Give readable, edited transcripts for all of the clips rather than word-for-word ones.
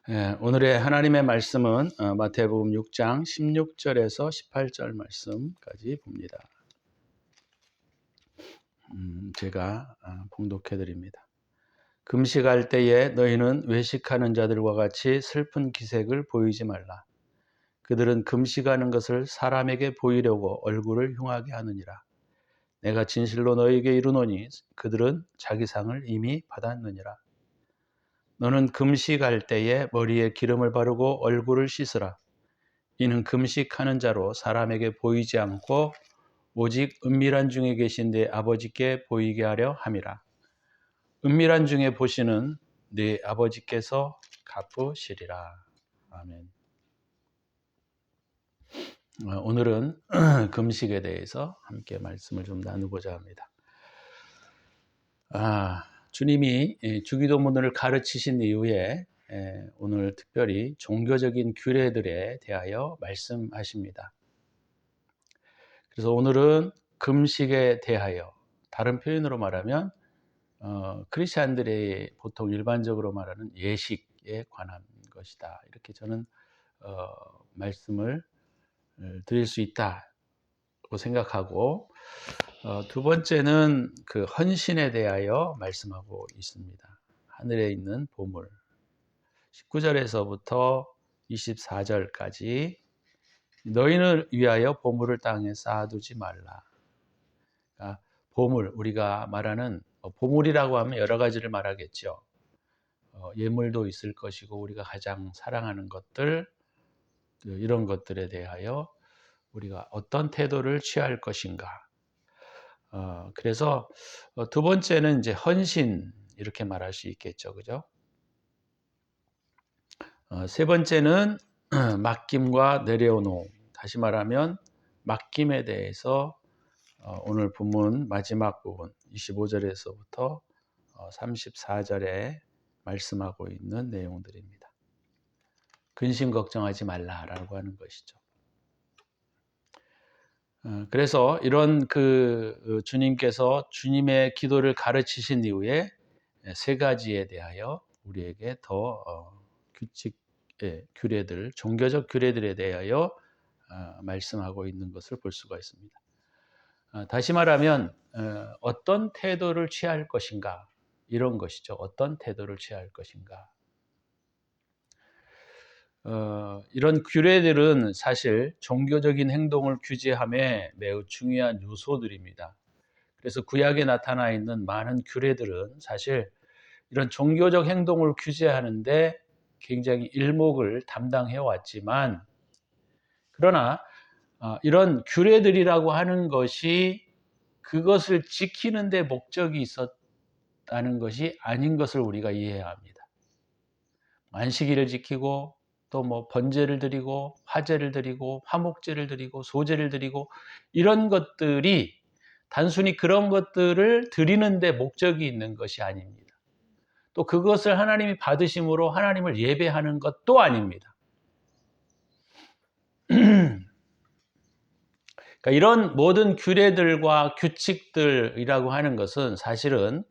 오늘의 하나님의 말씀은 마태복음 6장 16절에서 18절 말씀까지 봅니다. 제가 봉독해 드립니다. 금식할 때에 너희는 외식하는 자들과 같이 슬픈 기색을 보이지 말라. 그들은 금식하는 것을 사람에게 보이려고 얼굴을 흉하게 하느니라. 내가 진실로 너희에게 이르노니 그들은 자기 상을 이미 받았느니라. 너는 금식할 때에 머리에 기름을 바르고 얼굴을 씻으라. 이는 금식하는 자로 사람에게 보이지 않고 오직 은밀한 중에 계신 네 아버지께 보이게 하려 함이라. 은밀한 중에 보시는 네 아버지께서 갚으시리라. 아멘. 오늘은 금식에 대해서 함께 말씀을 좀 나누고자 합니다. 주님이 주기도문을 가르치신 이후에 오늘 특별히 종교적인 규례들에 대하여 말씀하십니다. 그래서 오늘은 금식에 대하여, 다른 표현으로 말하면 크리스찬들이 보통 일반적으로 말하는 예식에 관한 것이다. 이렇게 저는 말씀을 드릴 수 있다고 생각하고, 두 번째는 그 헌신에 대하여 말씀하고 있습니다. 하늘에 있는 보물. 19절에서부터 24절까지 너희를 위하여 보물을 땅에 쌓아두지 말라. 그러니까 보물, 우리가 말하는 보물이라고 하면 여러 가지를 말하겠죠. 예물도 있을 것이고 우리가 가장 사랑하는 것들, 이런 것들에 대하여 우리가 어떤 태도를 취할 것인가. 그래서 두 번째는 이제 헌신, 이렇게 말할 수 있겠죠. 그죠? 세 번째는 맡김과 내려놓음. 다시 말하면 맡김에 대해서 오늘 본문 마지막 부분 25절에서부터 34절에 말씀하고 있는 내용들입니다. 근심 걱정하지 말라라고 하는 것이죠. 그래서 이런 주님께서 주님의 기도를 가르치신 이후에 세 가지에 대하여 우리에게 더 규례들, 종교적 규례들에 대하여 말씀하고 있는 것을 볼 수가 있습니다. 다시 말하면 어떤 태도를 취할 것인가, 이런 것이죠. 어떤 태도를 취할 것인가. 이런 규례들은 사실 종교적인 행동을 규제함에 매우 중요한 요소들입니다. 그래서 구약에 나타나 있는 많은 규례들은 사실 이런 종교적 행동을 규제하는데 굉장히 일목을 담당해 왔지만, 그러나 이런 규례들이라고 하는 것이 그것을 지키는 데 목적이 있었다는 것이 아닌 것을 우리가 이해해야 합니다. 안식일을 지키고 또 번제를 드리고 화제를 드리고 화목제를 드리고 소제를 드리고 이런 것들이 단순히 그런 것들을 드리는 데 목적이 있는 것이 아닙니다. 또 그것을 하나님이 받으심으로 하나님을 예배하는 것도 아닙니다. 그러니까 이런 모든 규례들과 규칙들이라고 하는 것은 사실은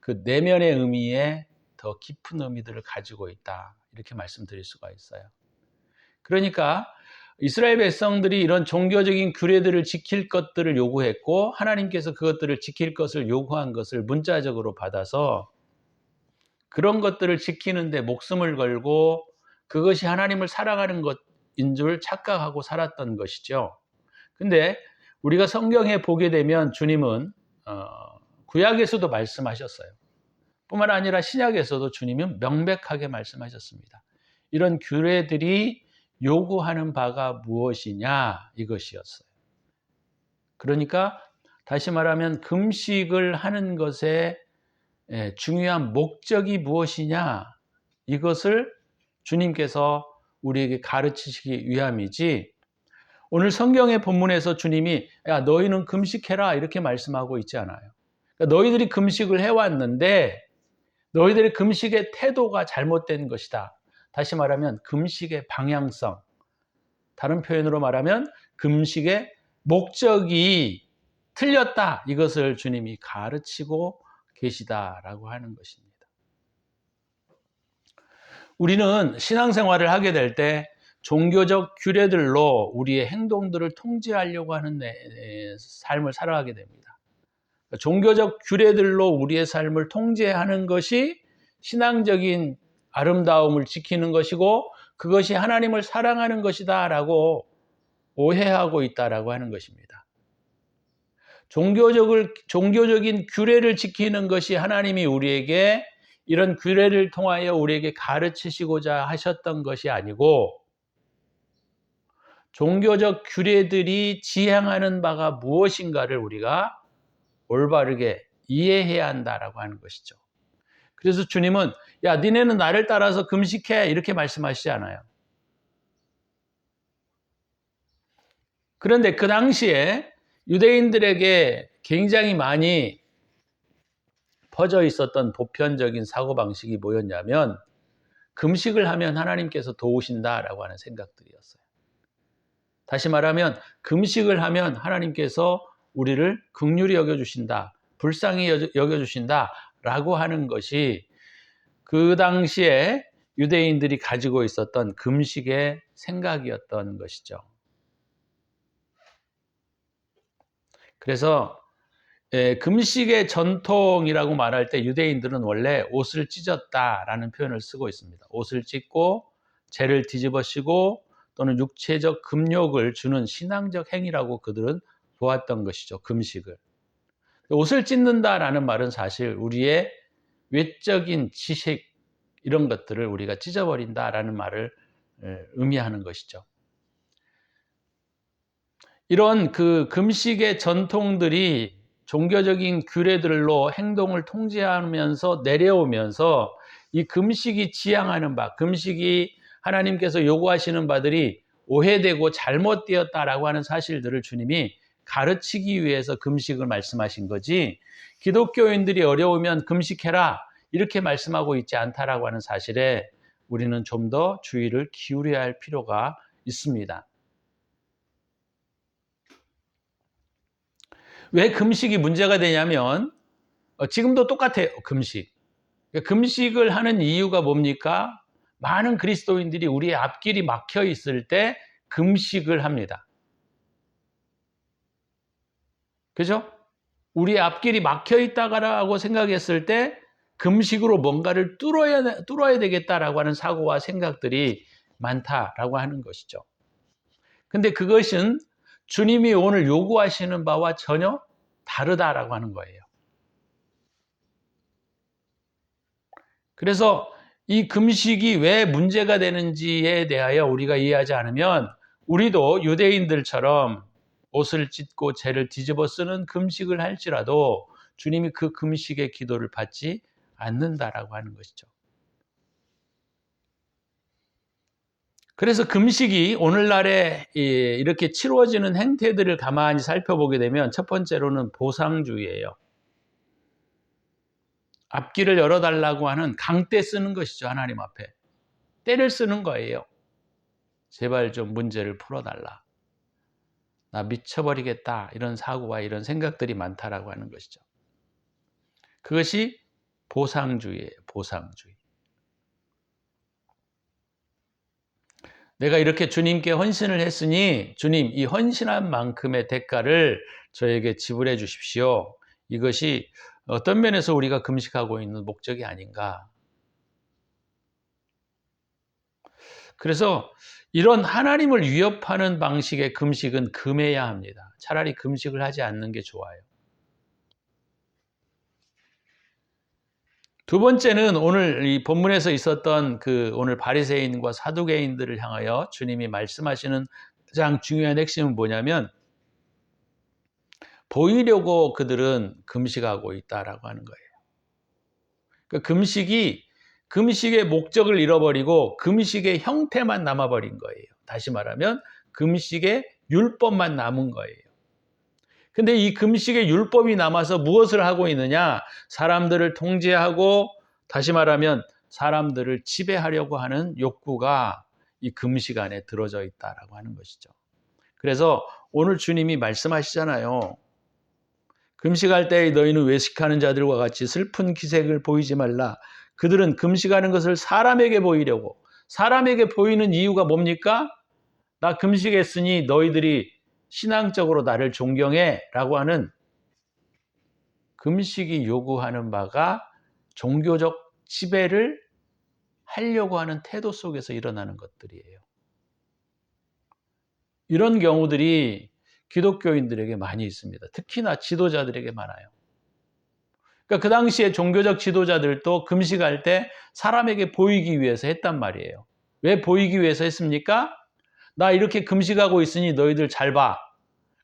그 내면의 의미에 더 깊은 의미들을 가지고 있다, 이렇게 말씀드릴 수가 있어요. 그러니까 이스라엘 백성들이 이런 종교적인 규례들을 지킬 것들을 요구했고 하나님께서 그것들을 지킬 것을 요구한 것을 문자적으로 받아서 그런 것들을 지키는데 목숨을 걸고 그것이 하나님을 사랑하는 것인 줄 착각하고 살았던 것이죠. 근데 우리가 성경에 보게 되면 주님은 구약에서도 말씀하셨어요. 뿐만 아니라 신약에서도 주님은 명백하게 말씀하셨습니다. 이런 규례들이 요구하는 바가 무엇이냐, 이것이었어요. 그러니까 다시 말하면 금식을 하는 것의 중요한 목적이 무엇이냐, 이것을 주님께서 우리에게 가르치시기 위함이지, 오늘 성경의 본문에서 주님이 야 너희는 금식해라 이렇게 말씀하고 있지 않아요. 그러니까 너희들이 금식을 해왔는데 너희들의 금식의 태도가 잘못된 것이다. 다시 말하면 금식의 방향성, 다른 표현으로 말하면 금식의 목적이 틀렸다, 이것을 주님이 가르치고 계시다라고 하는 것입니다. 우리는 신앙생활을 하게 될 때 종교적 규례들로 우리의 행동들을 통제하려고 하는 삶을 살아가게 됩니다. 종교적 규례들로 우리의 삶을 통제하는 것이 신앙적인 아름다움을 지키는 것이고 그것이 하나님을 사랑하는 것이다라고 오해하고 있다라고 하는 것입니다. 종교적인 규례를 지키는 것이 하나님이 우리에게 이런 규례를 통하여 우리에게 가르치시고자 하셨던 것이 아니고 종교적 규례들이 지향하는 바가 무엇인가를 우리가 올바르게 이해해야 한다라고 하는 것이죠. 그래서 주님은 야, 니네는 나를 따라서 금식해 이렇게 말씀하시지 않아요. 그런데 그 당시에 유대인들에게 굉장히 많이 퍼져 있었던 보편적인 사고방식이 뭐였냐면 금식을 하면 하나님께서 도우신다라고 하는 생각들이었어요. 다시 말하면 금식을 하면 하나님께서 우리를 긍휼히 여겨주신다, 불쌍히 여겨주신다라고 하는 것이 그 당시에 유대인들이 가지고 있었던 금식의 생각이었던 것이죠. 그래서 금식의 전통이라고 말할 때 유대인들은 원래 옷을 찢었다라는 표현을 쓰고 있습니다. 옷을 찢고 재를 뒤집어 씌고 또는 육체적 금욕을 주는 신앙적 행위라고 그들은 보았던 것이죠. 금식을. 옷을 찢는다라는 말은 사실 우리의 외적인 지식 이런 것들을 우리가 찢어버린다라는 말을 의미하는 것이죠. 이런 그 금식의 전통들이 종교적인 규례들로 행동을 통제하면서 내려오면서 이 금식이 지향하는 바, 금식이 하나님께서 요구하시는 바들이 오해되고 잘못되었다라고 하는 사실들을 주님이 가르치기 위해서 금식을 말씀하신 거지 기독교인들이 어려우면 금식해라 이렇게 말씀하고 있지 않다라고 하는 사실에 우리는 좀 더 주의를 기울여야 할 필요가 있습니다. 왜 금식이 문제가 되냐면 지금도 똑같아요. 금식을 하는 이유가 뭡니까? 많은 그리스도인들이 우리의 앞길이 막혀 있을 때 금식을 합니다. 그죠? 우리의 앞길이 막혀 있다고 생각했을 때 금식으로 뭔가를 뚫어야 되겠다라고 하는 사고와 생각들이 많다라고 하는 것이죠. 근데 그것은 주님이 오늘 요구하시는 바와 전혀 다르다라고 하는 거예요. 그래서 이 금식이 왜 문제가 되는지에 대하여 우리가 이해하지 않으면 우리도 유대인들처럼 옷을 찢고 재를 뒤집어 쓰는 금식을 할지라도 주님이 그 금식의 기도를 받지 않는다라고 하는 것이죠. 그래서 금식이 오늘날에 이렇게 치루어지는 행태들을 가만히 살펴보게 되면 첫 번째로는 보상주의예요. 앞길을 열어달라고 하는 강대 쓰는 것이죠. 하나님 앞에. 때를 쓰는 거예요. 제발 좀 문제를 풀어달라. 나 미쳐버리겠다. 이런 사고와 이런 생각들이 많다라고 하는 것이죠. 그것이 보상주의예요. 보상주의. 내가 이렇게 주님께 헌신을 했으니 주님 이 헌신한 만큼의 대가를 저에게 지불해 주십시오. 이것이 어떤 면에서 우리가 금식하고 있는 목적이 아닌가. 그래서 이런 하나님을 위협하는 방식의 금식은 금해야 합니다. 차라리 금식을 하지 않는 게 좋아요. 두 번째는 오늘 이 본문에서 있었던 오늘 바리새인과 사두개인들을 향하여 주님이 말씀하시는 가장 중요한 핵심은 뭐냐면 보이려고 그들은 금식하고 있다라고 하는 거예요. 그러니까 금식의 목적을 잃어버리고 금식의 형태만 남아버린 거예요. 다시 말하면 금식의 율법만 남은 거예요. 근데 이 금식의 율법이 남아서 무엇을 하고 있느냐? 사람들을 통제하고 다시 말하면 사람들을 지배하려고 하는 욕구가 이 금식 안에 들어져 있다라고 하는 것이죠. 그래서 오늘 주님이 말씀하시잖아요. 금식할 때 너희는 외식하는 자들과 같이 슬픈 기색을 보이지 말라. 그들은 금식하는 것을 사람에게 보이려고 사람에게 보이는 이유가 뭡니까? 나 금식했으니 너희들이 신앙적으로 나를 존경해 라고 하는 금식이 요구하는 바가 종교적 지배를 하려고 하는 태도 속에서 일어나는 것들이에요. 이런 경우들이 기독교인들에게 많이 있습니다. 특히나 지도자들에게 많아요. 그러니까 그 당시에 종교적 지도자들도 금식할 때 사람에게 보이기 위해서 했단 말이에요. 왜 보이기 위해서 했습니까? 나 이렇게 금식하고 있으니 너희들 잘 봐.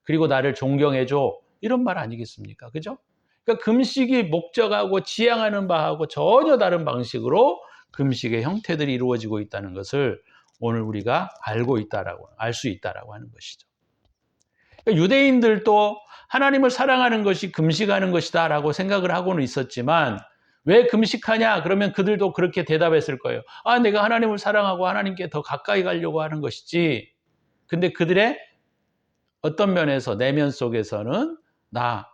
그리고 나를 존경해줘. 이런 말 아니겠습니까? 그죠? 그러니까 금식이 목적하고 지향하는 바하고 전혀 다른 방식으로 금식의 형태들이 이루어지고 있다는 것을 오늘 우리가 알 수 있다라고 하는 것이죠. 그러니까 유대인들도 하나님을 사랑하는 것이 금식하는 것이다라고 생각을 하고는 있었지만 왜 금식하냐? 그러면 그들도 그렇게 대답했을 거예요. 아, 내가 하나님을 사랑하고 하나님께 더 가까이 가려고 하는 것이지. 근데 그들의 어떤 면에서 내면 속에서는 나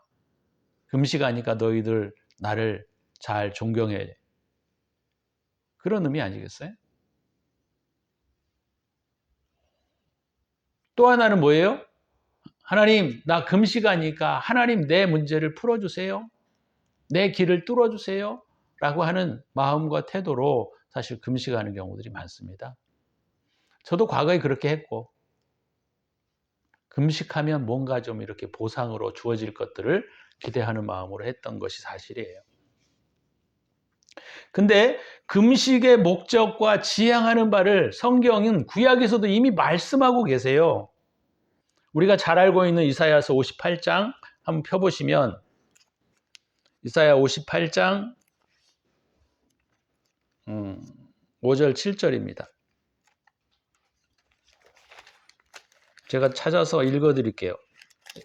금식하니까 너희들 나를 잘 존경해. 그런 의미 아니겠어요? 또 하나는 뭐예요? 하나님, 나 금식하니까 하나님 내 문제를 풀어주세요. 내 길을 뚫어주세요. 라고 하는 마음과 태도로 사실 금식하는 경우들이 많습니다. 저도 과거에 그렇게 했고, 금식하면 뭔가 좀 이렇게 보상으로 주어질 것들을 기대하는 마음으로 했던 것이 사실이에요. 근데 금식의 목적과 지향하는 바를 성경은 구약에서도 이미 말씀하고 계세요. 우리가 잘 알고 있는 이사야서 58장 한번 펴보시면 이사야 58장 5절 7절입니다. 제가 찾아서 읽어드릴게요.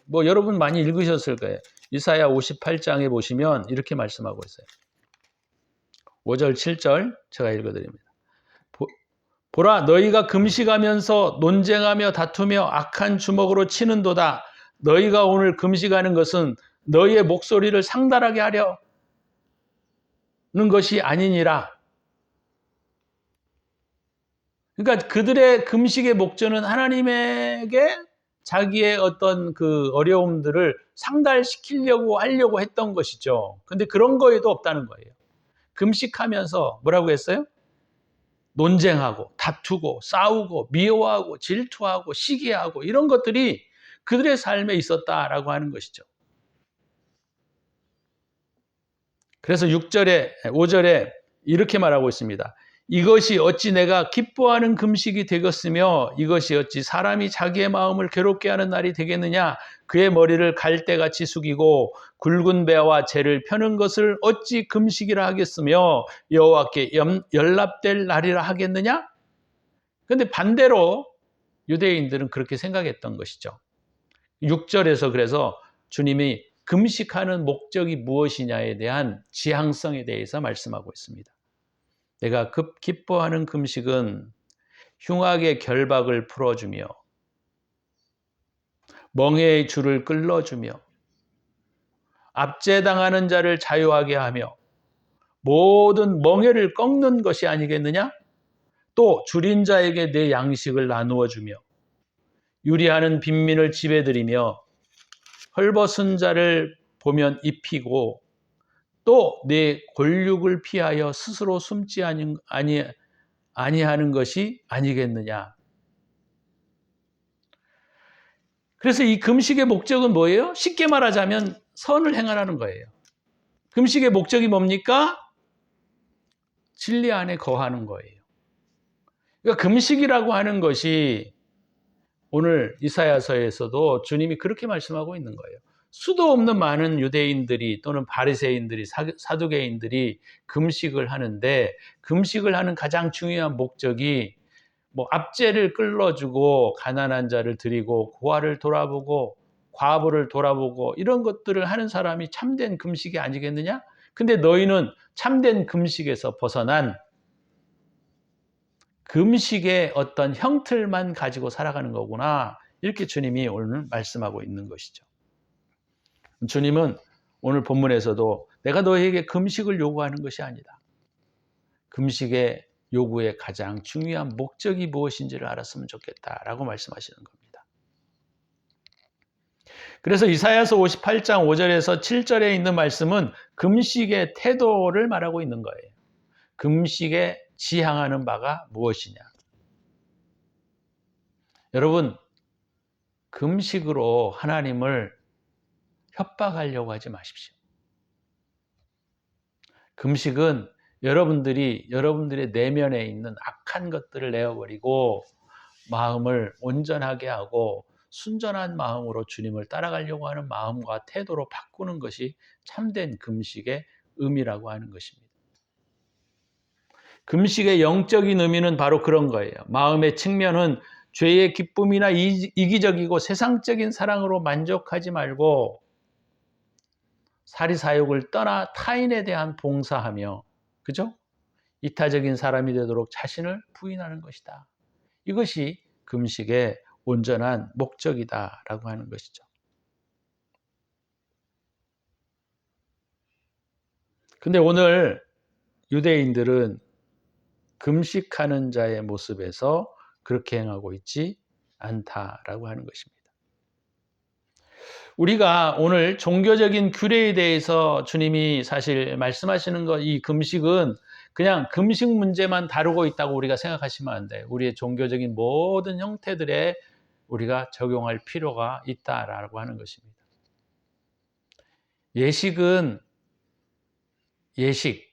뭐 여러분 많이 읽으셨을 거예요. 이사야 58장에 보시면 이렇게 말씀하고 있어요. 5절 7절 제가 읽어드립니다. 보라, 너희가 금식하면서 논쟁하며 다투며 악한 주먹으로 치는도다. 너희가 오늘 금식하는 것은 너희의 목소리를 상달하게 하려는 것이 아니니라. 그러니까 그들의 금식의 목적은 하나님에게 자기의 어떤 그 어려움들을 상달시키려고 하려고 했던 것이죠. 근데 그런 거에도 없다는 거예요. 금식하면서 뭐라고 했어요? 논쟁하고 다투고 싸우고 미워하고 질투하고 시기하고 이런 것들이 그들의 삶에 있었다라고 하는 것이죠. 그래서 5절에 이렇게 말하고 있습니다. 이것이 어찌 내가 기뻐하는 금식이 되겠으며 이것이 어찌 사람이 자기의 마음을 괴롭게 하는 날이 되겠느냐. 그의 머리를 갈대같이 숙이고 굵은 배와 재를 펴는 것을 어찌 금식이라 하겠으며 여호와께 연락될 날이라 하겠느냐. 그런데 반대로 유대인들은 그렇게 생각했던 것이죠. 6절에서 그래서 주님이 금식하는 목적이 무엇이냐에 대한 지향성에 대해서 말씀하고 있습니다. 내가 기뻐하는 금식은 흉악의 결박을 풀어주며 멍에의 줄을 끌어주며 압제당하는 자를 자유하게 하며 모든 멍에를 꺾는 것이 아니겠느냐? 또 줄인 자에게 내 양식을 나누어 주며 유리하는 빈민을 집에 들이며 헐벗은 자를 보면 입히고 또 내 골육을 피하여 스스로 숨지 아니하는 것이 아니겠느냐. 그래서 이 금식의 목적은 뭐예요? 쉽게 말하자면 선을 행하라는 거예요. 금식의 목적이 뭡니까? 진리 안에 거하는 거예요. 그러니까 금식이라고 하는 것이 오늘 이사야서에서도 주님이 그렇게 말씀하고 있는 거예요. 수도 없는 많은 유대인들이 또는 바리새인들이 사두개인들이 금식을 하는데 금식을 하는 가장 중요한 목적이 뭐 압제를 끌어주고 가난한 자를 드리고 고아를 돌아보고 과부를 돌아보고 이런 것들을 하는 사람이 참된 금식이 아니겠느냐? 근데 너희는 참된 금식에서 벗어난 금식의 어떤 형틀만 가지고 살아가는 거구나. 이렇게 주님이 오늘 말씀하고 있는 것이죠. 주님은 오늘 본문에서도 내가 너희에게 금식을 요구하는 것이 아니다. 금식의 요구의 가장 중요한 목적이 무엇인지를 알았으면 좋겠다라고 말씀하시는 겁니다. 그래서 이사야서 58장 5절에서 7절에 있는 말씀은 금식의 태도를 말하고 있는 거예요. 금식에 지향하는 바가 무엇이냐? 여러분, 금식으로 하나님을 협박하려고 하지 마십시오. 금식은 여러분들의 내면에 있는 악한 것들을 내어버리고 마음을 온전하게 하고 순전한 마음으로 주님을 따라가려고 하는 마음과 태도로 바꾸는 것이 참된 금식의 의미라고 하는 것입니다. 금식의 영적인 의미는 바로 그런 거예요. 마음의 측면은 죄의 기쁨이나 이기적이고 세상적인 사랑으로 만족하지 말고 사리사욕을 떠나 타인에 대한 봉사하며, 그죠? 이타적인 사람이 되도록 자신을 부인하는 것이다. 이것이 금식의 온전한 목적이다라고 하는 것이죠. 근데 오늘 유대인들은 금식하는 자의 모습에서 그렇게 행하고 있지 않다라고 하는 것입니다. 우리가 오늘 종교적인 규례에 대해서 주님이 사실 말씀하시는 것, 이 금식은 그냥 금식 문제만 다루고 있다고 우리가 생각하시면 안 돼요. 우리의 종교적인 모든 형태들에 우리가 적용할 필요가 있다라고 하는 것입니다. 예식은 예식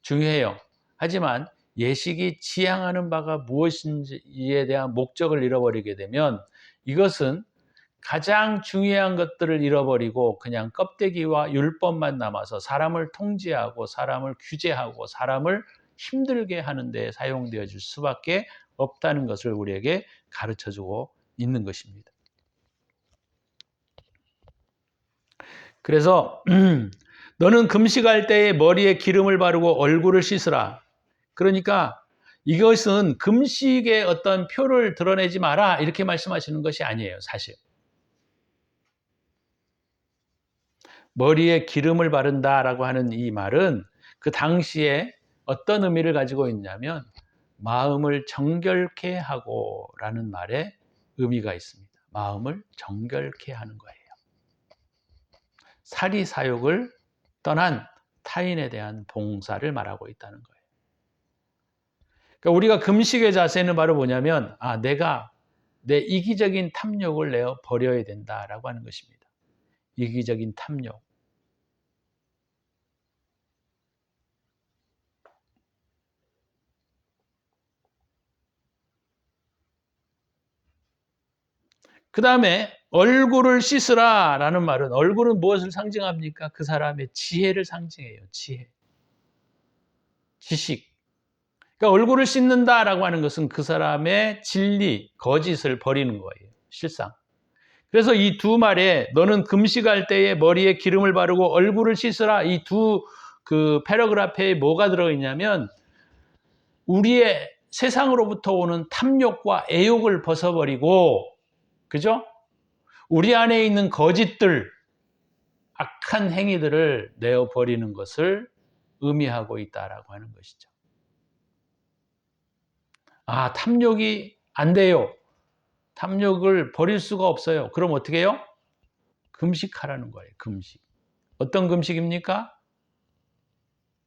중요해요. 하지만 예식이 지향하는 바가 무엇인지에 대한 목적을 잃어버리게 되면 이것은 가장 중요한 것들을 잃어버리고 그냥 껍데기와 율법만 남아서 사람을 통제하고 사람을 규제하고 사람을 힘들게 하는 데 사용되어질 수밖에 없다는 것을 우리에게 가르쳐주고 있는 것입니다. 그래서 너는 금식할 때에 머리에 기름을 바르고 얼굴을 씻으라. 그러니까 이것은 금식의 어떤 표를 드러내지 마라 이렇게 말씀하시는 것이 아니에요, 사실. 머리에 기름을 바른다라고 하는 이 말은 그 당시에 어떤 의미를 가지고 있냐면 마음을 정결케 하고라는 말에 의미가 있습니다. 마음을 정결케 하는 거예요. 사리사욕을 떠난 타인에 대한 봉사를 말하고 있다는 거예요. 그러니까 우리가 금식의 자세는 바로 뭐냐면 내가 내 이기적인 탐욕을 내어 버려야 된다라고 하는 것입니다. 이기적인 탐욕. 그 다음에 얼굴을 씻으라 라는 말은 얼굴은 무엇을 상징합니까? 그 사람의 지혜를 상징해요. 지혜. 지식. 그러니까 얼굴을 씻는다라고 하는 것은 그 사람의 진리, 거짓을 버리는 거예요. 실상. 그래서 이 두 말에 너는 금식할 때에 머리에 기름을 바르고 얼굴을 씻으라 이 두 그 패러그래프에 뭐가 들어있냐면 우리의 세상으로부터 오는 탐욕과 애욕을 벗어버리고 그죠? 우리 안에 있는 거짓들, 악한 행위들을 내어버리는 것을 의미하고 있다라고 하는 것이죠. 탐욕이 안 돼요. 탐욕을 버릴 수가 없어요. 그럼 어떻게 해요? 금식하라는 거예요. 금식. 어떤 금식입니까?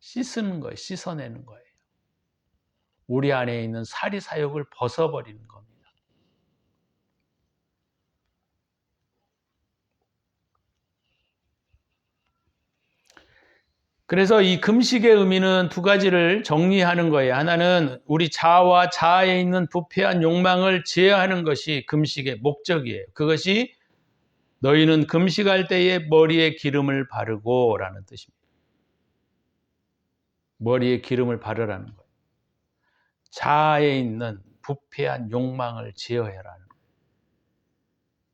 씻는 거예요. 씻어내는 거예요. 우리 안에 있는 사리사욕을 벗어버리는 겁니다. 그래서 이 금식의 의미는 두 가지를 정리하는 거예요. 하나는 우리 자아와 자아에 있는 부패한 욕망을 제어하는 것이 금식의 목적이에요. 그것이 너희는 금식할 때에 머리에 기름을 바르고 라는 뜻입니다. 머리에 기름을 바르라는 거예요. 자아에 있는 부패한 욕망을 제어해라는 거예요.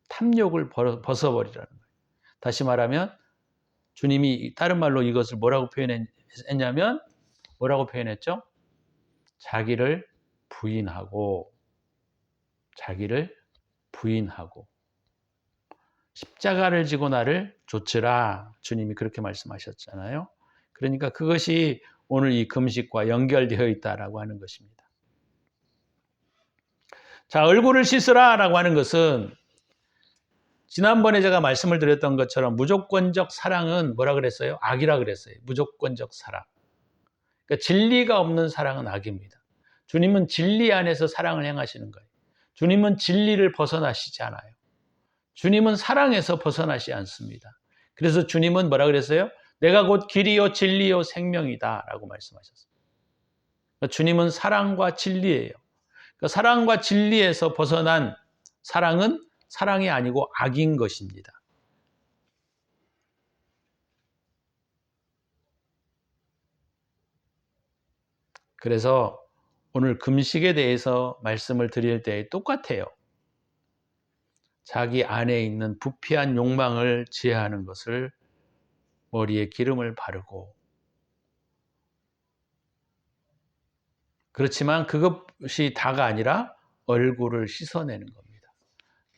탐욕을 벗어버리라는 거예요. 다시 말하면 주님이 다른 말로 이것을 뭐라고 표현했냐면 뭐라고 표현했죠? 자기를 부인하고 십자가를 지고 나를 좇으라 주님이 그렇게 말씀하셨잖아요. 그러니까 그것이 오늘 이 금식과 연결되어 있다라고 하는 것입니다. 자, 얼굴을 씻으라라고 하는 것은 지난번에 제가 말씀을 드렸던 것처럼 무조건적 사랑은 뭐라 그랬어요? 악이라 그랬어요. 무조건적 사랑. 그러니까 진리가 없는 사랑은 악입니다. 주님은 진리 안에서 사랑을 행하시는 거예요. 주님은 진리를 벗어나시지 않아요. 주님은 사랑에서 벗어나지 않습니다. 그래서 주님은 뭐라 그랬어요? 내가 곧 길이요 진리요 생명이다 라고 말씀하셨어요. 그러니까 주님은 사랑과 진리예요. 그러니까 사랑과 진리에서 벗어난 사랑은 사랑이 아니고 악인 것입니다. 그래서 오늘 금식에 대해서 말씀을 드릴 때 똑같아요. 자기 안에 있는 부패한 욕망을 제하는 것을 머리에 기름을 바르고, 그렇지만 그것이 다가 아니라 얼굴을 씻어내는 겁니다.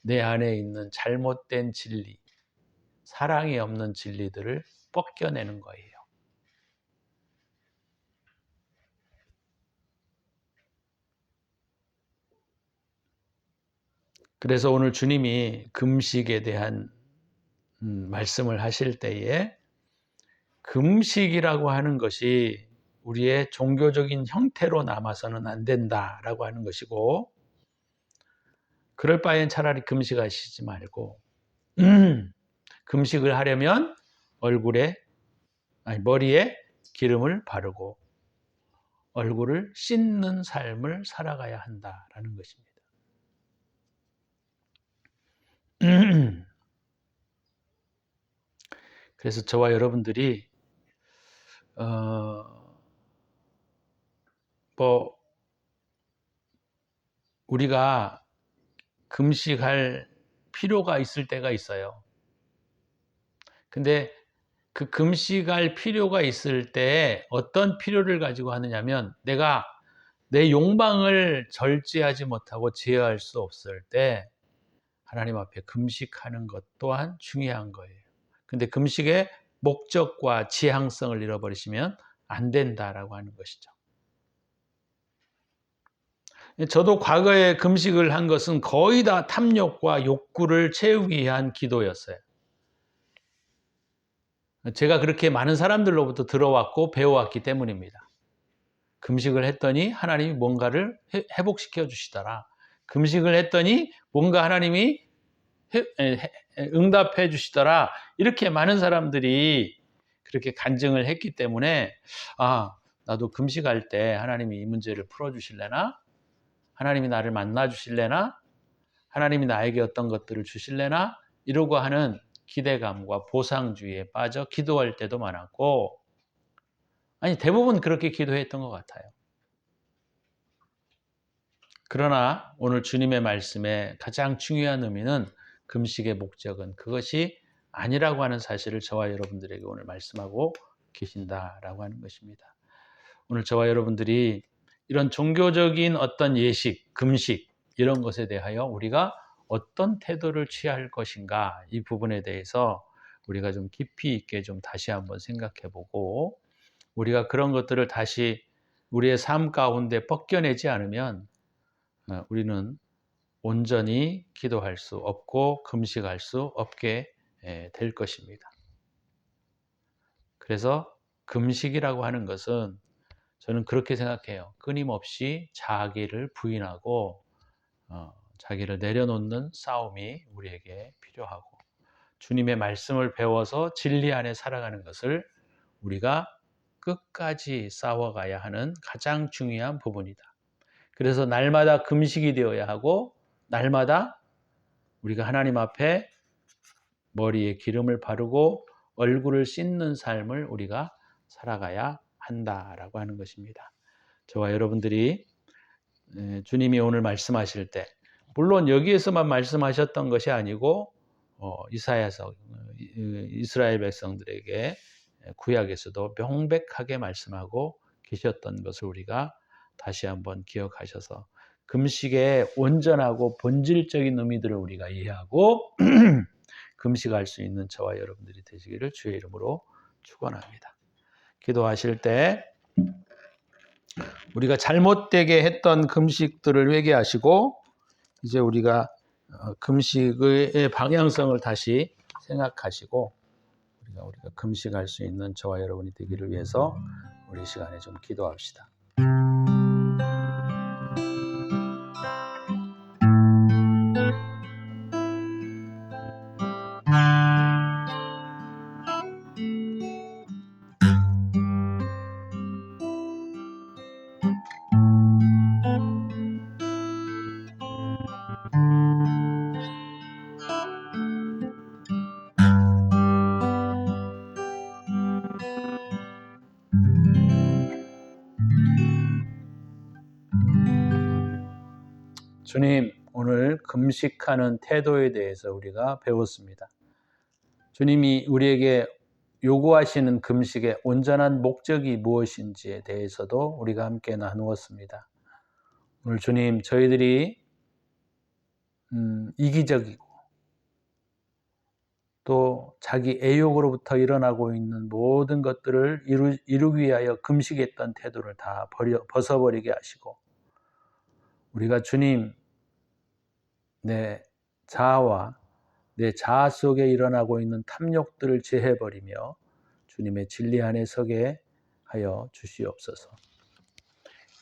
내 안에 있는 잘못된 진리, 사랑이 없는 진리들을 벗겨내는 거예요. 그래서 오늘 주님이 금식에 대한 말씀을 하실 때에 금식이라고 하는 것이 우리의 종교적인 형태로 남아서는 안 된다라고 하는 것이고, 그럴 바엔 차라리 금식하시지 말고 금식을 하려면 머리에 기름을 바르고 얼굴을 씻는 삶을 살아가야 한다라는 것입니다. 그래서 저와 여러분들이 우리가 금식할 필요가 있을 때가 있어요. 근데 그 금식할 필요가 있을 때 어떤 필요를 가지고 하느냐면, 내가 내 욕망을 절제하지 못하고 제어할 수 없을 때 하나님 앞에 금식하는 것 또한 중요한 거예요. 근데 금식의 목적과 지향성을 잃어버리시면 안 된다라고 하는 것이죠. 저도 과거에 금식을 한 것은 거의 다 탐욕과 욕구를 채우기 위한 기도였어요. 제가 그렇게 많은 사람들로부터 들어왔고 배워왔기 때문입니다. 금식을 했더니 하나님이 뭔가를 회복시켜 주시더라. 금식을 했더니 뭔가 하나님이 응답해 주시더라. 이렇게 많은 사람들이 그렇게 간증을 했기 때문에, 나도 금식할 때 하나님이 이 문제를 풀어주실래나? 하나님이 나를 만나 주실래나? 하나님이 나에게 어떤 것들을 주실래나? 이러고 하는 기대감과 보상주의에 빠져 기도할 때도 많았고, 대부분 그렇게 기도했던 것 같아요. 그러나 오늘 주님의 말씀의 가장 중요한 의미는, 금식의 목적은 그것이 아니라고 하는 사실을 저와 여러분들에게 오늘 말씀하고 계신다라고 하는 것입니다. 오늘 저와 여러분들이 이런 종교적인 어떤 예식, 금식 이런 것에 대하여 우리가 어떤 태도를 취할 것인가, 이 부분에 대해서 우리가 좀 깊이 있게 좀 다시 한번 생각해 보고, 우리가 그런 것들을 다시 우리의 삶 가운데 벗겨내지 않으면 우리는 온전히 기도할 수 없고 금식할 수 없게 될 것입니다. 그래서 금식이라고 하는 것은 저는 그렇게 생각해요. 끊임없이 자기를 부인하고 자기를 내려놓는 싸움이 우리에게 필요하고, 주님의 말씀을 배워서 진리 안에 살아가는 것을 우리가 끝까지 싸워가야 하는 가장 중요한 부분이다. 그래서 날마다 금식이 되어야 하고, 날마다 우리가 하나님 앞에 머리에 기름을 바르고 얼굴을 씻는 삶을 우리가 살아가야 한다라고 하는 것입니다. 저와 여러분들이 주님이 오늘 말씀하실 때, 물론 여기에서만 말씀하셨던 것이 아니고 이사야서 이스라엘 백성들에게 구약에서도 명백하게 말씀하고 계셨던 것을 우리가 다시 한번 기억하셔서 금식의 온전하고 본질적인 의미들을 우리가 이해하고 금식할 수 있는 저와 여러분들이 되시기를 주의 이름으로 축원합니다. 기도하실 때 우리가 잘못되게 했던 금식들을 회개하시고 이제 우리가 금식의 방향성을 다시 생각하시고 우리가 금식할 수 있는 저와 여러분이 되기를 위해서 우리 시간에 좀 기도합시다. 주님, 오늘 금식하는 태도에 대해서 우리가 배웠습니다. 주님이 우리에게 요구하시는 금식의 온전한 목적이 무엇인지에 대해서도 우리가 함께 나누었습니다. 오늘 주님, 저희들이 이기적이고 또 자기 애욕으로부터 일어나고 있는 모든 것들을 이루기 위하여 금식했던 태도를 다 벗어버리게 하시고 우리가 주님, 내 자아와 내 자아 속에 일어나고 있는 탐욕들을 제해버리며 주님의 진리 안에 서게 하여 주시옵소서.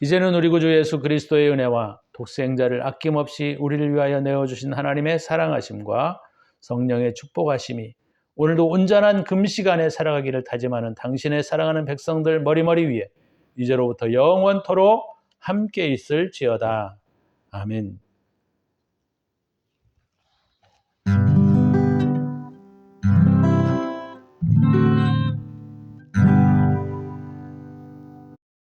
이제는 우리 구주 예수 그리스도의 은혜와 독생자를 아낌없이 우리를 위하여 내어주신 하나님의 사랑하심과 성령의 축복하심이 오늘도 온전한 금식 안에 살아가기를 다짐하는 당신의 사랑하는 백성들 머리머리 위에 이제로부터 영원토록 함께 있을지어다. 아멘.